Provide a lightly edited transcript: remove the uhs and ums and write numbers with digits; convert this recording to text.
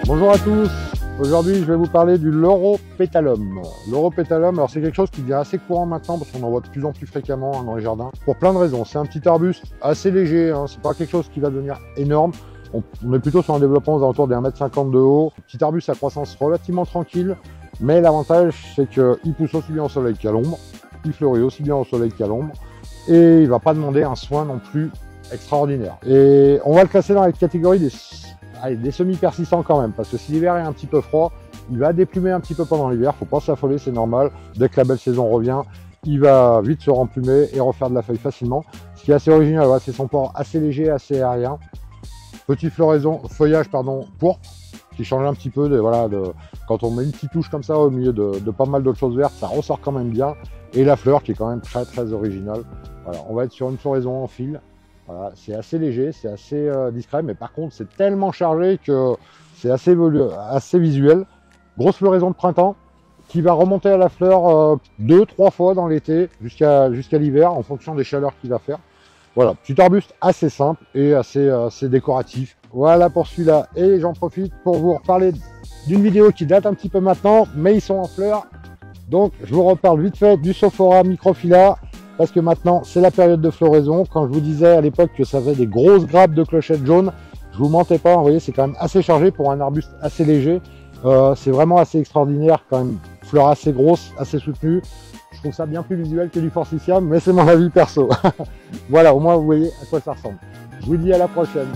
Bonjour à tous, aujourd'hui je vais vous parler du Lauropétalum. Lauropétalum, alors c'est quelque chose qui devient assez courant maintenant parce qu'on en voit de plus en plus fréquemment dans les jardins. Pour plein de raisons, c'est un petit arbuste assez léger, c'est pas quelque chose qui va devenir énorme. On est plutôt sur un développement aux alentours des 1,50 m de haut. Petit arbuste à croissance relativement tranquille, mais l'avantage c'est qu'il pousse aussi bien au soleil qu'à l'ombre, il fleurit aussi bien au soleil qu'à l'ombre, et il va pas demander un soin non plus extraordinaire. Et on va le classer dans la catégorie des semi-persistants quand même, parce que si l'hiver est un petit peu froid, il va déplumer un petit peu pendant l'hiver, faut pas s'affoler, c'est normal. Dès que la belle saison revient, il va vite se remplumer et refaire de la feuille facilement. Ce qui est assez original, voilà, c'est son port assez léger, assez aérien. Petit feuillage pourpre, qui change un petit peu quand on met une petite touche comme ça au milieu de pas mal d'autres choses vertes, ça ressort quand même bien. Et la fleur qui est quand même très très originale. Voilà, on va être sur une floraison en fil. Voilà, c'est assez léger, c'est assez discret, mais par contre c'est tellement chargé que c'est assez visuel. Grosse floraison de printemps qui va remonter à la fleur 2-3 fois dans l'été jusqu'à l'hiver en fonction des chaleurs qu'il va faire. Voilà, petit arbuste assez simple et assez décoratif. Voilà pour celui-là, et j'en profite pour vous reparler d'une vidéo qui date un petit peu maintenant, mais ils sont en fleurs. Donc je vous reparle vite fait du Sophora microphylla, parce que maintenant c'est la période de floraison. Quand je vous disais à l'époque que ça faisait des grosses grappes de clochettes jaunes, je vous mentais pas, vous voyez, c'est quand même assez chargé pour un arbuste assez léger. C'est vraiment assez extraordinaire, quand même, fleurs assez grosses, assez soutenues. Je trouve ça bien plus visuel que du forsythia, mais c'est mon avis perso. Voilà, au moins vous voyez à quoi ça ressemble. Je vous dis à la prochaine.